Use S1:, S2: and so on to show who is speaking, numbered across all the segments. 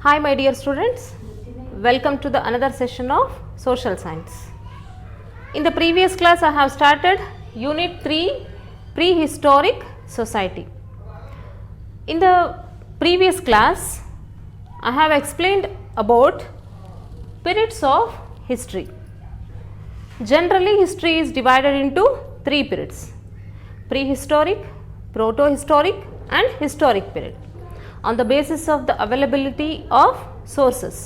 S1: Hi my dear students, welcome to the another session of social science. In the previous class I have started unit 3 prehistoric society. In the previous class I have explained about periods of history. Generally history is divided into 3 periods: prehistoric, protohistoric and historic period, on the basis of the availability of sources.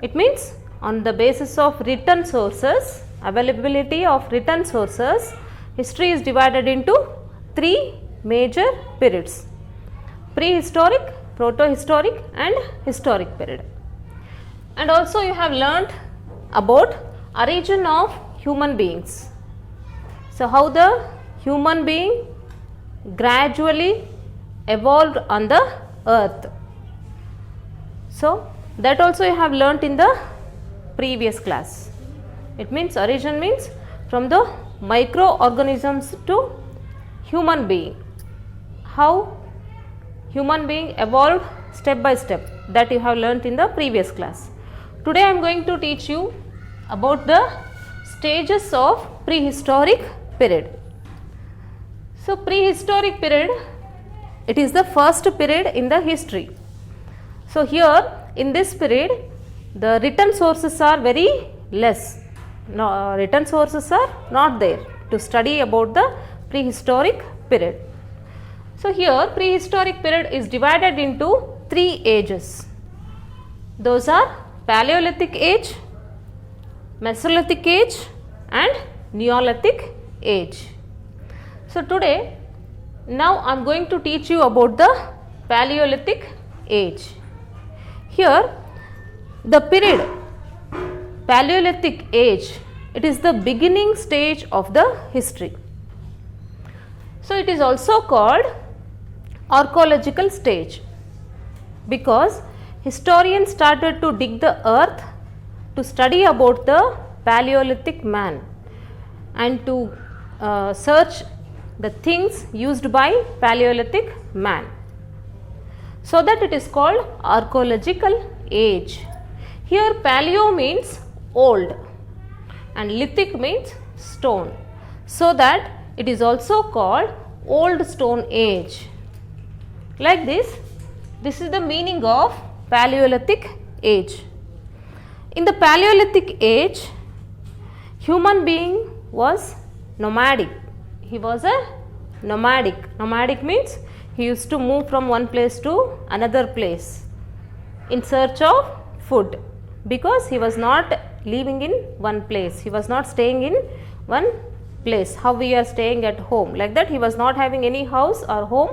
S1: It means on the basis of written sources, availability of written sources, history is divided into 3 major periods: prehistoric, protohistoric and historic period. And also you have learnt about origin of human beings. So how the human being gradually evolved on the earth. So that also you have learnt in the previous class. It means origin means from the microorganisms to human being. How human being evolved step by step, that you have learnt in the previous class. Today I am going to teach you about the stages of prehistoric period. So prehistoric period, it is the first period in the history. So here in this period the written sources are very less. No, written sources are not there to study about the prehistoric period. So here prehistoric period is divided into 3 ages. Those are Paleolithic age, Mesolithic age and Neolithic age. So today now I am going to teach you about the Paleolithic age. Here the period Paleolithic age, it is the beginning stage of the history. So it is also called archaeological stage because historians started to dig the earth to study about the Paleolithic man and to search the things used by Paleolithic man. So that it is called archaeological age. Here paleo means old and lithic means stone. So that it is also called old stone age. Like this is the meaning of Paleolithic age. In the Paleolithic age, human being was nomadic. He was a nomadic. Nomadic means he used to move from one place to another place in search of food, because he was not living in one place. He was not staying in one place. How we are staying at home, like that he was not having any house or home,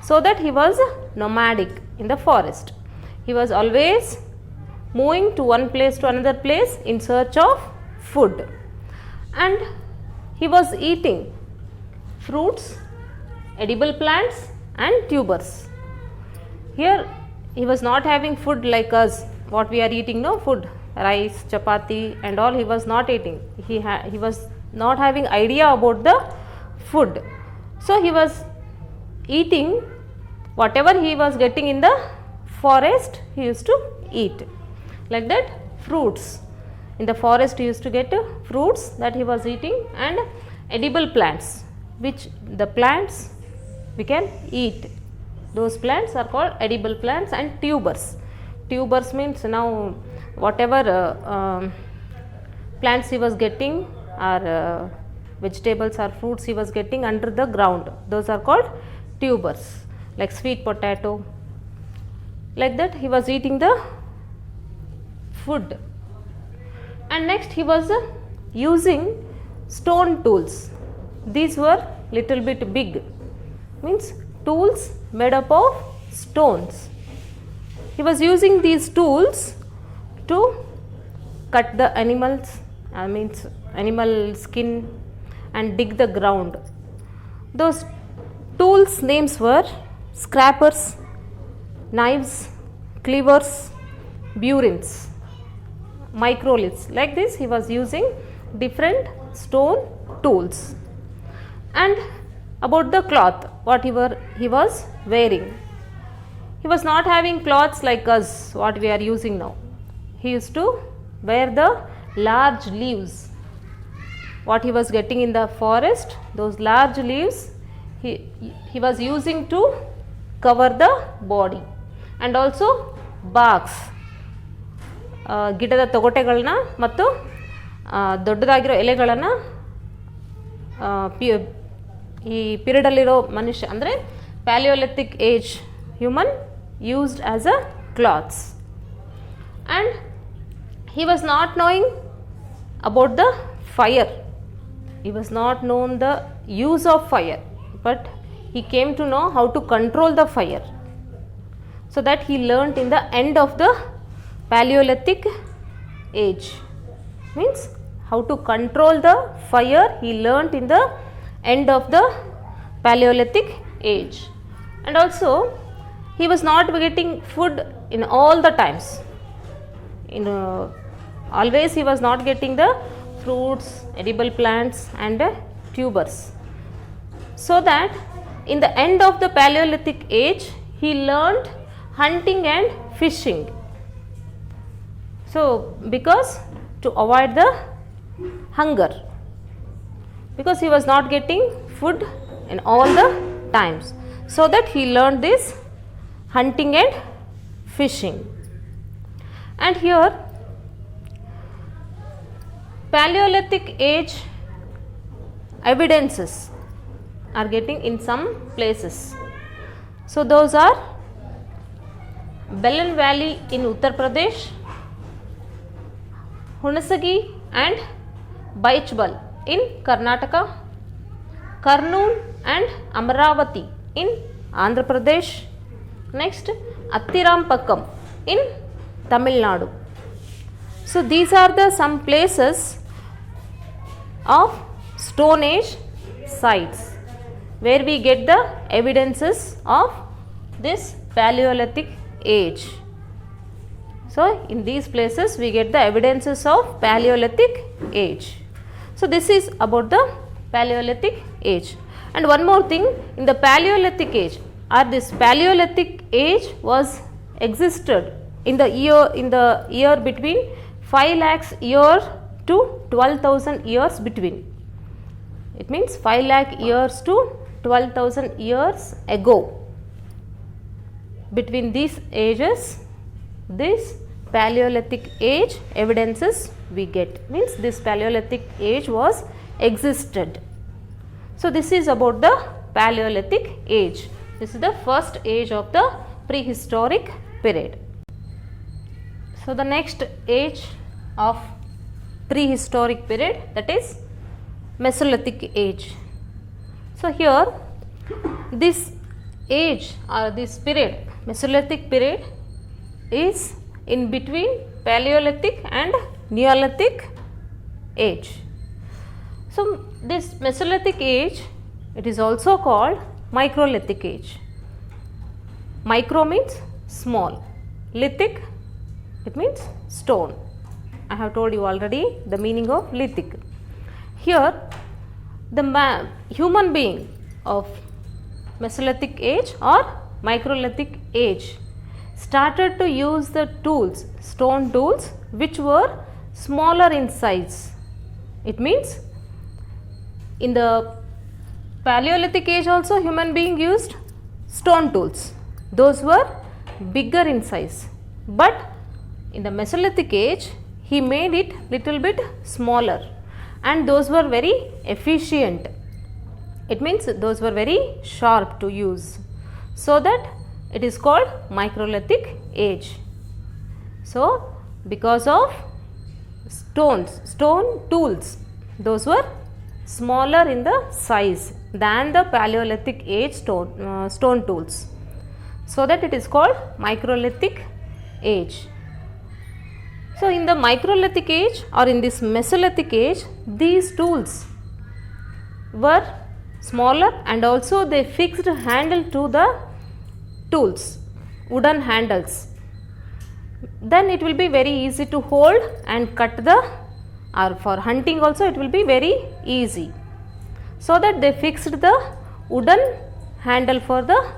S1: so that he was nomadic in the forest. He was always moving to one place to another place in search of food, and he was eating fruits, edible plants and tubers. Here he was not having food like us, what we are eating, no food, rice, chapati and all he was not eating. He was not having idea about the food. So he was eating whatever he was getting in the forest, he used to eat. Like that, fruits. In the forest he used to get fruits that he was eating, and edible plants, which the plants we can eat. Those plants are called edible plants, and tubers. Tubers means now whatever plants he was getting, or vegetables or fruits he was getting under the ground, those are called tubers, like sweet potato. Like that he was eating the food. And next he was using stone tools. These were little bit big, means tools made up of stones. He was using these tools to cut the animals, means animal skin, and dig the ground. Those tools names were scrapers, knives, cleavers, burins, microliths. Like this he was using different stone tools. And about the cloth, whatever he was wearing, He was not having clothes like us, what we are using now. He used to wear the large leaves. What he was getting in the forest, those large leaves, he was using to cover the body. And also barks, ಗಿಡದ ತೊಗಟೆಗಳನ್ನ ಮತ್ತು ದೊಡ್ಡದಾಗಿರೋ ಎಲೆಗಳನ್ನು ಈ ಪೀರಿಯಡಲ್ಲಿರೋ ಮನುಷ್ಯ ಅಂದರೆ Palaeolithic age human used as a cloths. And he was not knowing about the fire. He was not known the use of fire, but he came to know how to control the fire. So that he learnt in the end of the Paleolithic age. Means how to control the fire he learnt in the end of the Paleolithic age. And also he was not getting food in all the times. Always he was not getting the fruits, edible plants and tubers. So that in the end of the Paleolithic age he learnt hunting and fishing. So because to avoid the hunger, because he was not getting food in all the times, so that he learned this hunting and fishing. And here Paleolithic age evidences are getting in some places. So those are Belan Valley in Uttar Pradesh, Hunasagi and Baichbal in Karnataka, Kurnool and Amaravati in Andhra Pradesh, next Attirampakkam in Tamil Nadu. So these are the some places of Stone Age sites where we get the evidences of this Paleolithic age. So in these places we get the evidences of Paleolithic age. So this is about the Paleolithic age. And one more thing, in the Paleolithic age, or this Paleolithic age was existed in the year between 5 lakhs year to 12,000 years between. It means 5 lakh years to 12,000 years ago. Between these ages, this Paleolithic age evidences we get, means this Paleolithic age was existed. So this is about the Paleolithic age. This is the first age of the prehistoric period. So the next age of prehistoric period, that is Mesolithic age. So here this age or this period, Mesolithic period, is in between Paleolithic and Neolithic age. So this Mesolithic age, it is also called Microlithic age. Micro means small, lithic it means stone. I have told you already the meaning of lithic. Here the human being of Mesolithic age or Microlithic age started to use the tools, stone tools, which were smaller in size. It means in the Paleolithic age also human being used stone tools. Those were bigger in size. But in the Mesolithic age he made it little bit smaller, and those were very efficient. It means those were very sharp to use. So that it is called Microlithic age. So because of stone tools, those were smaller in the size than the Paleolithic age stone tools. So that it is called Microlithic age. So in the Microlithic age or in this Mesolithic age, these tools were smaller, and also they fixed handle to the tools, wooden handles. Then it will be very easy to hold and cut or for hunting also it will be very easy. So that they fixed the wooden handle for the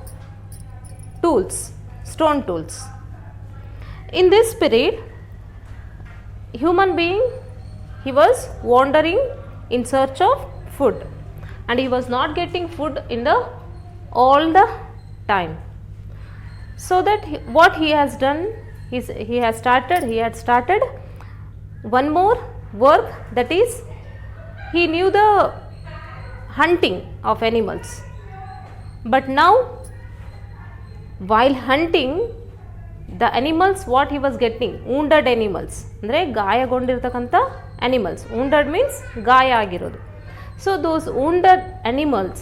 S1: tools. stone tools. In this period, human being, he was wandering in search of food, and he was not getting food in the all the time. So that what he has done is he had started one more work, that is he knew the hunting of animals. But now while hunting the animals, what he was getting, wounded animals, ಅಂದರೆ ಗಾಯಗೊಂಡಿರ್ತಕ್ಕಂಥ animals. Wounded means ಗಾಯ ಆಗಿರೋದು. So those wounded animals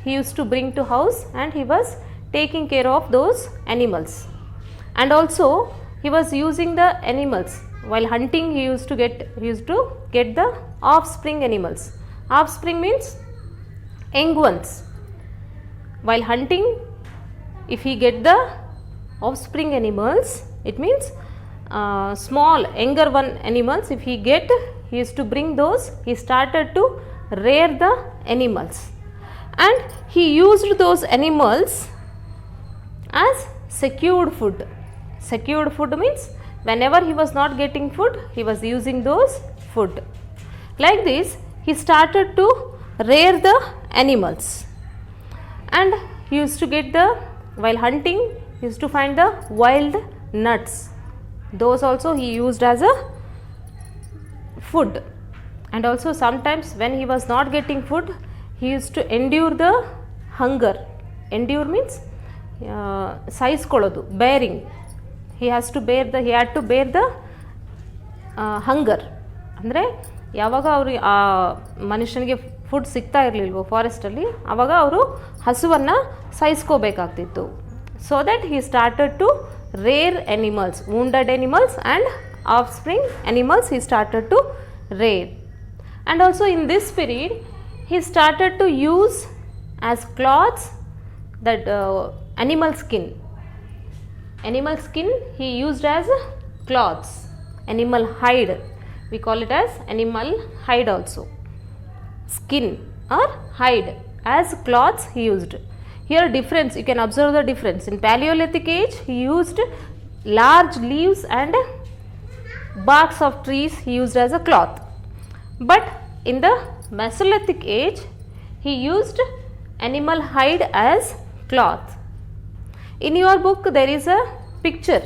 S1: he used to bring to house, and he was taking care of those animals. And also he was using the animals while hunting. He used to get the offspring animals. Offspring means young ones. While hunting, if he get the offspring animals, it means small younger one animals, if he used to bring those. He started to rear the animals, and he used those animals as secured food. Secured food means whenever he was not getting food, he was using those food. Like this he started to rear the animals, and he used to get the, while hunting, he used to find the wild nuts. Those also he used as a food. And also sometimes when he was not getting food, he used to endure the hunger. Endure means ಸಹಿಸ್ಕೊಳ್ಳೋದು, bearing. He had to bear the hunger. ಅಂದರೆ ಯಾವಾಗ ಅವ್ರಿಗೆ ಆ ಮನುಷ್ಯನಿಗೆ food ಸಿಗ್ತಾ ಇರಲಿಲ್ವೋ ಫಾರೆಸ್ಟಲ್ಲಿ, ಆವಾಗ ಅವರು ಹಸುವನ್ನು ಸಹಿಸ್ಕೋಬೇಕಾಗ್ತಿತ್ತು. So that he started to rear animals, wounded animals and offspring animals he started to rear. And also in this period he started to use as cloths that animal skin. Animal skin he used as cloths. Animal hide, we call it as animal hide also. Skin or hide as cloths he used. Here difference, you can observe the difference. In Paleolithic age he used large leaves and barks of trees he used as a cloth. But in the Mesolithic age he used animal hide as cloth. In your book there is a picture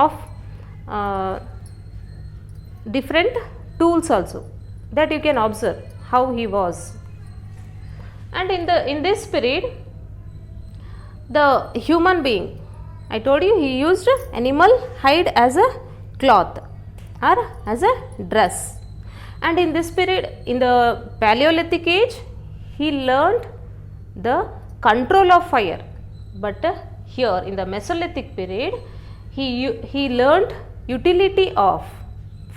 S1: of different tools also, that you can observe how he was. And in this period the human being, I told you, he used animal hide as a cloth or as a dress. And in this period, in the Paleolithic age, he learned the control of fire. But here in the Mesolithic period, he learned utility of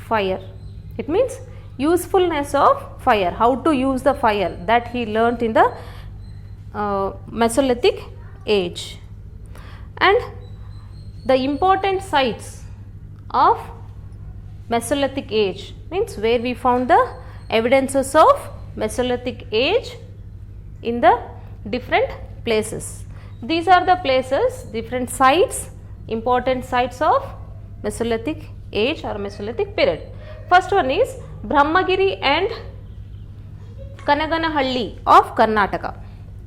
S1: fire. It means usefulness of fire, how to use the fire, that he learnt in the Mesolithic age. And the important sites of Mesolithic age means where we found the evidences of Mesolithic age in the different places. These are the places, different sites, important sites of Mesolithic age or Mesolithic period. First one is Brahmagiri and Kanaganahalli of Karnataka.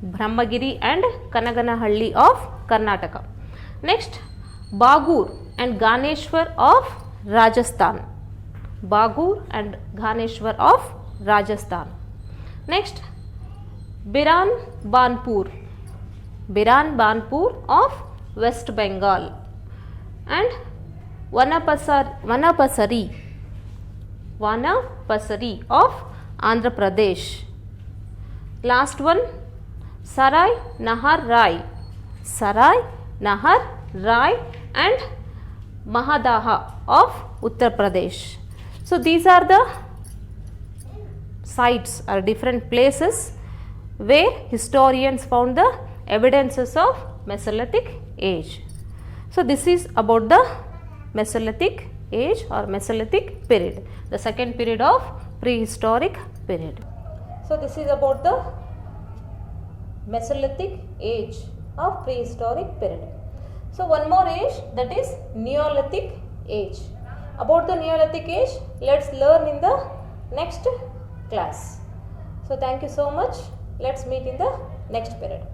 S1: Brahmagiri and Kanaganahalli of Karnataka. Next, Bagur and Ganeshwar of Rajasthan. Bagur and Ganeshwar of Rajasthan. Next, Biran Banpur of West Bengal. And Vanapasari of Andhra Pradesh. Last one, Sarai Nahar Rai and Mahadaha of Uttar Pradesh. So these are the sites or different places where historians found the evidences of Mesolithic age. So this is about the Mesolithic age or Mesolithic period, the second period of prehistoric period. So this is about the Mesolithic age of prehistoric period. So one more age, that is Neolithic age. About the Neolithic age, let's learn in the next class. So thank you so much. Let's meet in the next period.